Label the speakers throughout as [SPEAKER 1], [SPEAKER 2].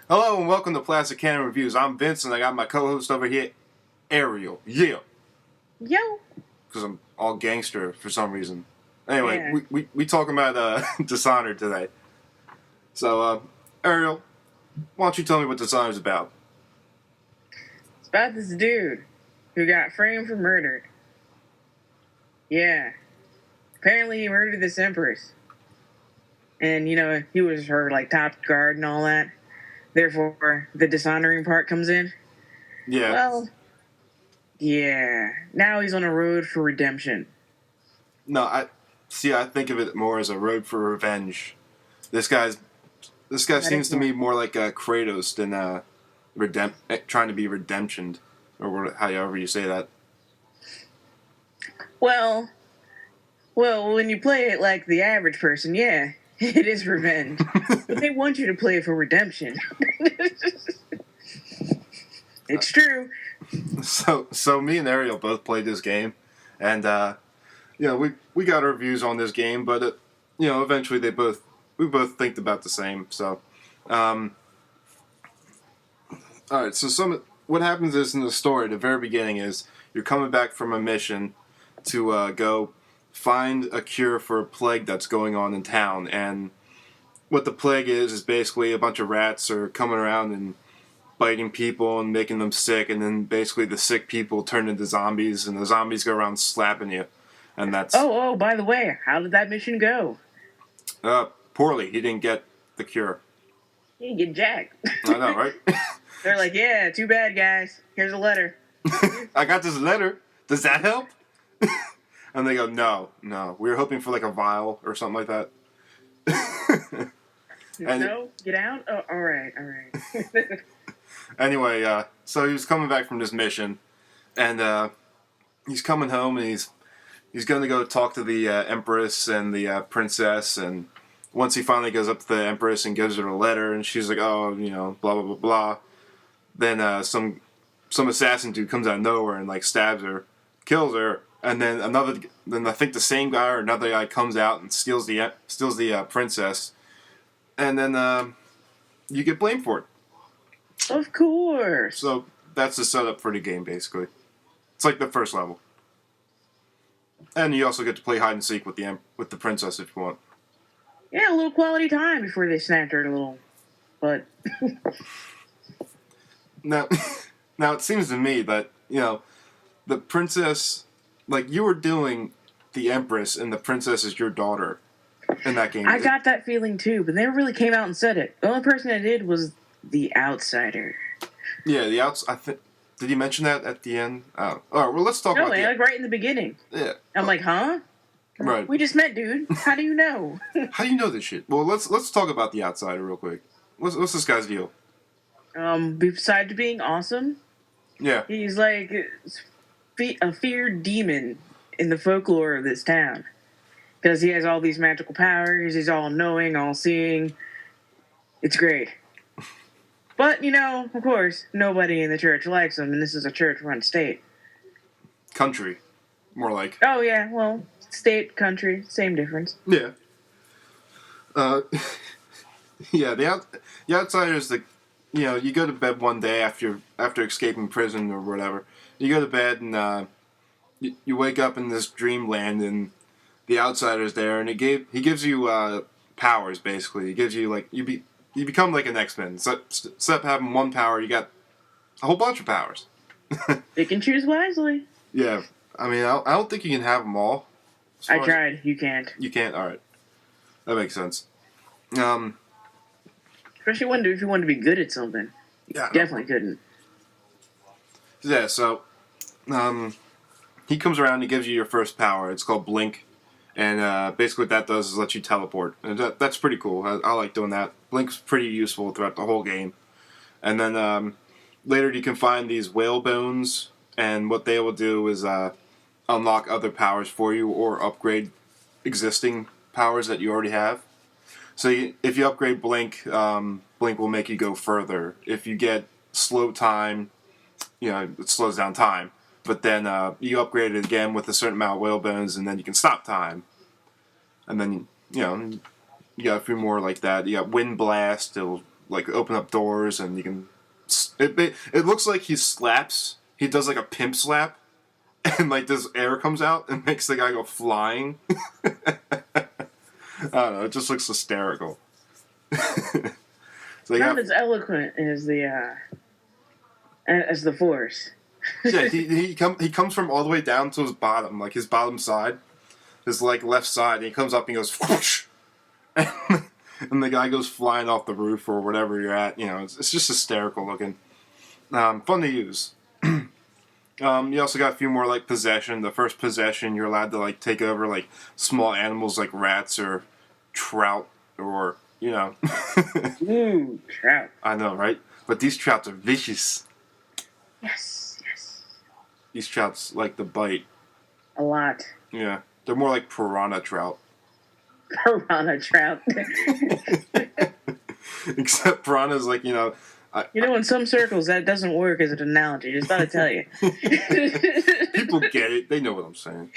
[SPEAKER 1] Hello and welcome to Plastic Cannon Reviews. I'm Vince and I got my co-host over here, Ariel. Yeah,
[SPEAKER 2] Yo.
[SPEAKER 1] because I'm all gangster for some reason. Anyway,
[SPEAKER 2] Yeah.
[SPEAKER 1] we talking about Dishonored today. So, Ariel, why don't you tell me what Dishonored's about?
[SPEAKER 2] It's about this dude who got framed for murder. Yeah. Apparently he murdered this empress. And, he was her, top guard and all that. Therefore, the dishonoring part comes in.
[SPEAKER 1] Yeah.
[SPEAKER 2] Well, yeah. Now he's on a road for redemption.
[SPEAKER 1] No, I think of it more as a road for revenge. This guy seems to me more like Kratos than trying to be redemptioned, or however you say that.
[SPEAKER 2] Well, when you play it like the average person, yeah, it is revenge. But they want you to play it for redemption. It's true.
[SPEAKER 1] So me and Ariel both played this game, and we got our views on this game, but eventually we both think about the same. So, all right. So what happens is in the story, at the very beginning, is you're coming back from a mission to go find a cure for a plague that's going on in town, and what the plague is basically a bunch of rats are coming around and biting people and making them sick, and then basically the sick people turn into zombies, and the zombies go around slapping you, and that's...
[SPEAKER 2] Oh, by the way, how did that mission go?
[SPEAKER 1] Poorly. He didn't get the cure.
[SPEAKER 2] He didn't get jacked.
[SPEAKER 1] I know, right?
[SPEAKER 2] They're like, yeah, too bad, guys. Here's a letter.
[SPEAKER 1] I got this letter. Does that help? And they go, no. We were hoping for like a vial or something like that.
[SPEAKER 2] No? Get out? Oh, all right.
[SPEAKER 1] Anyway, so he was coming back from this mission, and he's coming home, and he's going to go talk to the Empress and the Princess, and once he finally goes up to the Empress and gives her a letter, and she's like, oh, blah, blah, blah, blah, then some assassin dude comes out of nowhere and like stabs her, kills her, and then I think the same guy or another guy comes out and steals the princess, and then you get blamed for it.
[SPEAKER 2] Of course.
[SPEAKER 1] So that's the setup for the game, basically. It's like the first level, and you also get to play hide and seek with the princess if you want.
[SPEAKER 2] Yeah, a little quality time before they snapped her a little butt.
[SPEAKER 1] Now it seems to me that the princess, like you were doing the Empress, and the princess is your daughter in that game.
[SPEAKER 2] I got that feeling too, but they never really came out and said it. The only person that did was the outsider.
[SPEAKER 1] Yeah, the outs. I think. Did you mention that at the end? Oh, all right. Well, let's talk about.
[SPEAKER 2] No, like right in the beginning.
[SPEAKER 1] Yeah.
[SPEAKER 2] I'm like, huh?
[SPEAKER 1] Right.
[SPEAKER 2] We just met, dude. How do you know?
[SPEAKER 1] How do you know this shit? Well, let's talk about the outsider real quick. What's this guy's deal?
[SPEAKER 2] Besides being awesome,
[SPEAKER 1] yeah,
[SPEAKER 2] he's like a feared demon in the folklore of this town because he has all these magical powers. He's all knowing, all seeing. It's great. But, of course, nobody in the church likes him, and this is a church-run state.
[SPEAKER 1] Country, more like.
[SPEAKER 2] Oh, yeah, well, state, country, same difference.
[SPEAKER 1] Yeah. Yeah, the outsider is the, you go to bed one day after escaping prison or whatever. You go to bed and you wake up in this dreamland, and the outsider's there, and he gives you powers, basically. He gives you, like, you become like an X-Men. So, instead of having one power, you got a whole bunch of powers.
[SPEAKER 2] You can choose wisely.
[SPEAKER 1] Yeah. I mean, I don't think you can have them all.
[SPEAKER 2] I tried. You can't.
[SPEAKER 1] You can't? Alright. That makes sense.
[SPEAKER 2] Especially if you wanted to be good at something.
[SPEAKER 1] Yeah.
[SPEAKER 2] Definitely couldn't.
[SPEAKER 1] Yeah, so he comes around and he gives you your first power. It's called Blink. And basically what that does is let you teleport. And that's pretty cool. I like doing that. Blink's pretty useful throughout the whole game. And then later you can find these whale bones, and what they will do is unlock other powers for you or upgrade existing powers that you already have. So if you upgrade Blink, Blink will make you go further. If you get slow time, it slows down time. But then you upgrade it again with a certain amount of whale bones, and then you can stop time. And then, you got a few more like that. You got Wind Blast. It'll like open up doors, and you can. It looks like he slaps. He does like a pimp slap, and like this air comes out and makes the guy go flying. I don't know. It just looks hysterical. So
[SPEAKER 2] Not as eloquent as the Force.
[SPEAKER 1] Yeah, he comes from all the way down to his bottom, like his bottom side, his like left side, and he comes up and he goes whoosh, and the guy goes flying off the roof or whatever you're at. You know, it's just hysterical looking. Fun to use. You also got a few more like possession. The first possession, you're allowed to like take over like small animals like rats or trout or you know.
[SPEAKER 2] Ooh, trout.
[SPEAKER 1] I know, right? But these trouts are vicious.
[SPEAKER 2] Yes, yes.
[SPEAKER 1] These trouts like to bite.
[SPEAKER 2] A lot.
[SPEAKER 1] Yeah, they're more like piranha trout.
[SPEAKER 2] Piranha trout.
[SPEAKER 1] Except piranha's like, you know...
[SPEAKER 2] in some circles that doesn't work as an analogy. Just thought I'd tell you.
[SPEAKER 1] People get it. They know what I'm saying.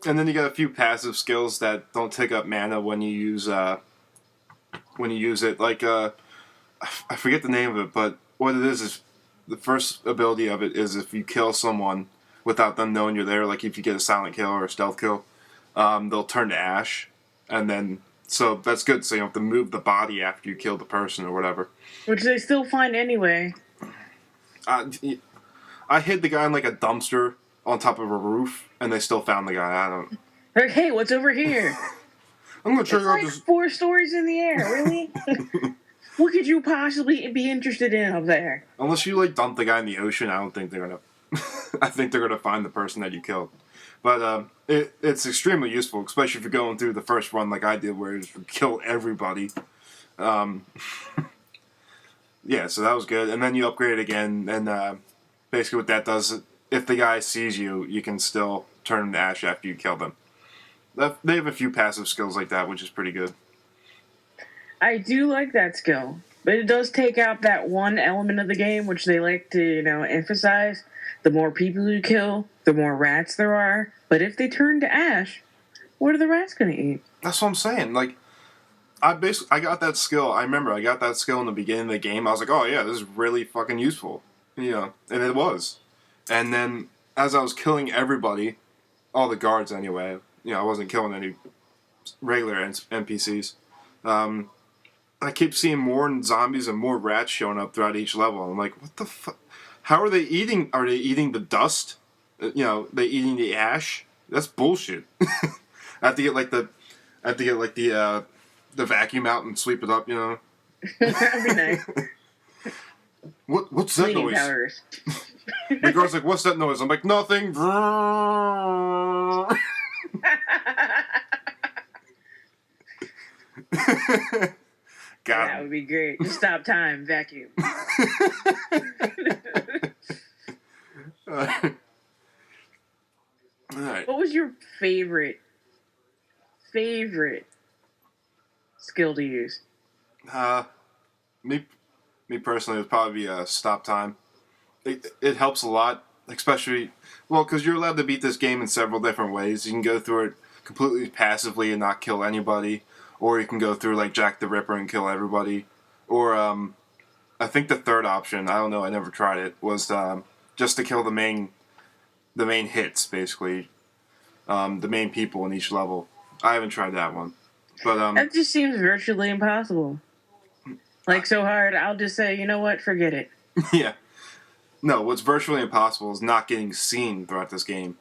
[SPEAKER 1] And then you got a few passive skills that don't take up mana when you use it. Like, I forget the name of it, but what it is the first ability of it is if you kill someone without them knowing you're there, like if you get a silent kill or a stealth kill, they'll turn to ash. And then, so that's good, so you don't have to move the body after you kill the person or whatever.
[SPEAKER 2] Which they still find anyway.
[SPEAKER 1] I hid the guy in like a dumpster on top of a roof, and they still found the guy. I don't...
[SPEAKER 2] Like, hey, what's over here?
[SPEAKER 1] I'm gonna trigger
[SPEAKER 2] out this... 4 stories in the air, really? What could you possibly be interested in up there?
[SPEAKER 1] Unless you, like, dump the guy in the ocean, I don't think they're gonna... I think they're gonna find the person that you killed. But it's extremely useful, especially if you're going through the first run like I did, where you just kill everybody. Yeah, so that was good. And then you upgrade it again, and basically what that does, if the guy sees you, you can still turn him to ash after you kill them. They have a few passive skills like that, which is pretty good.
[SPEAKER 2] I do like that skill, but it does take out that one element of the game, which they like to, emphasize. The more people you kill, the more rats there are. But if they turn to ash, what are the rats going to eat?
[SPEAKER 1] That's what I'm saying. Like, I got that skill. I remember I got that skill in the beginning of the game. I was like, oh yeah, this is really fucking useful. And it was. And then as I was killing everybody, all the guards anyway, I wasn't killing any regular NPCs. I kept seeing more zombies and more rats showing up throughout each level. I'm like, what the fuck? How are they eating? Are they eating the dust? They eating the ash? That's bullshit. I have to get the vacuum out and sweep it up.
[SPEAKER 2] That'd be nice.
[SPEAKER 1] What's that
[SPEAKER 2] Cleaning
[SPEAKER 1] noise?
[SPEAKER 2] powers.
[SPEAKER 1] My girl's like, what's that noise? I'm like, nothing.
[SPEAKER 2] That would be great. Just stop time, vacuum.
[SPEAKER 1] All right.
[SPEAKER 2] What was your favorite skill to use?
[SPEAKER 1] Me personally, it would probably be stop time. It helps a lot, especially, because you're allowed to beat this game in several different ways. You can go through it completely passively and not kill anybody, or you can go through like Jack the Ripper and kill everybody, or I think the third option, I don't know, I never tried it, was just to kill the main hits, basically, the main people in each level. I haven't tried that one, but
[SPEAKER 2] that just seems virtually impossible. Like, so hard, I'll just say, you know what, forget it.
[SPEAKER 1] Yeah. No, what's virtually impossible is not getting seen throughout this game.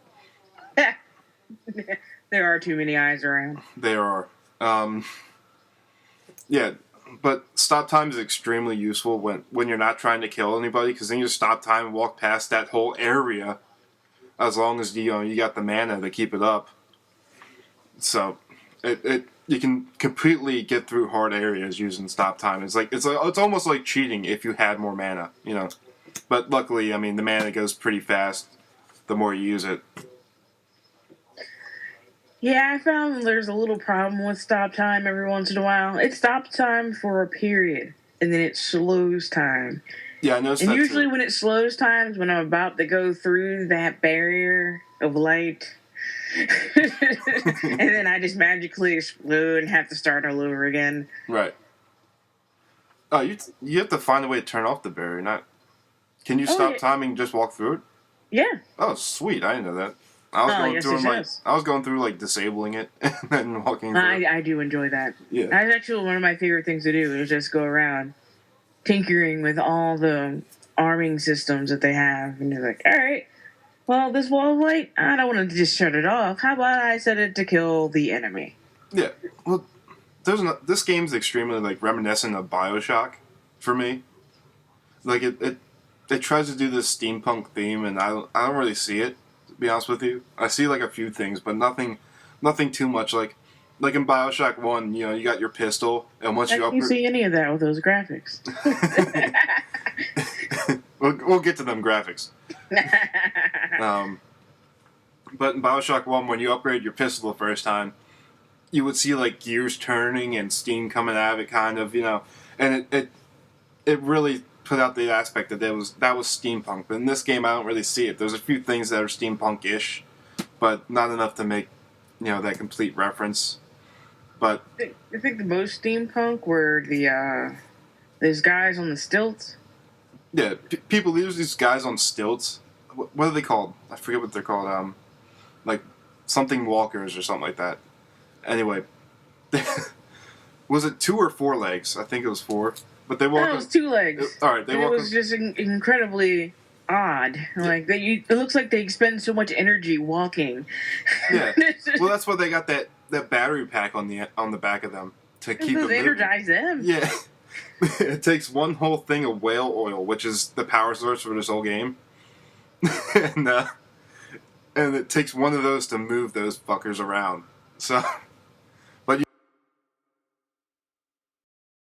[SPEAKER 2] There are too many eyes around.
[SPEAKER 1] There are. Yeah, but stop time is extremely useful when you're not trying to kill anybody, because then you just stop time and walk past that whole area, as long as you got the mana to keep it up. So you can completely get through hard areas using stop time. It's almost like cheating if you had more mana, But luckily, I mean, the mana goes pretty fast the more you use it.
[SPEAKER 2] Yeah, I found there's a little problem with stop time every once in a while. It stops time for a period, and then it slows time.
[SPEAKER 1] Yeah, I noticed
[SPEAKER 2] and
[SPEAKER 1] that
[SPEAKER 2] usually
[SPEAKER 1] too.
[SPEAKER 2] when it slows time is when I'm about to go through that barrier of light. and then I just magically explode and have to start all over again.
[SPEAKER 1] Right. Oh, you have to find a way to turn off the barrier. Not. Can you stop timing and just walk through it?
[SPEAKER 2] Yeah.
[SPEAKER 1] Oh, sweet! I didn't know that. I was going through I was going through like disabling it and then walking through.
[SPEAKER 2] I do enjoy that.
[SPEAKER 1] Yeah.
[SPEAKER 2] That's actually one of my favorite things to do is just go around tinkering with all the arming systems that they have, and you're like, all right, well, this wall of light, I don't want to just shut it off. How about I set it to kill the enemy?
[SPEAKER 1] Yeah. Well, this game's extremely like reminiscent of BioShock for me. Like it tries to do this steampunk theme, and I don't really see it. To be honest with you, I see like a few things, but nothing too much. Like in BioShock 1, you know, you got your pistol, and once you
[SPEAKER 2] upgrade, you see any of that with those graphics.
[SPEAKER 1] we'll get to them graphics. But in BioShock 1, when you upgrade your pistol the first time, you would see like gears turning and steam coming out of it, kind of, you know, and it really put out the aspect that was steampunk. But in this game, I don't really see it. There's a few things that are steampunk-ish, but not enough to make, you know, that complete reference. But
[SPEAKER 2] I think the most steampunk were those guys on the stilts.
[SPEAKER 1] Yeah, people use these guys on stilts. What are they called? I forget what they're called. Like something walkers or something like that. Anyway, was it 2 or 4 legs? I think it was 4. But they walk.
[SPEAKER 2] No, it was 2 legs.
[SPEAKER 1] All right, they walk.
[SPEAKER 2] It was just incredibly odd. Like it looks like they expend so much energy walking.
[SPEAKER 1] Yeah. Well, that's why they got that battery pack on the back of them to keep them
[SPEAKER 2] energize them.
[SPEAKER 1] Yeah. It takes one whole thing of whale oil, which is the power source for this whole game, and it takes one of those to move those fuckers around. So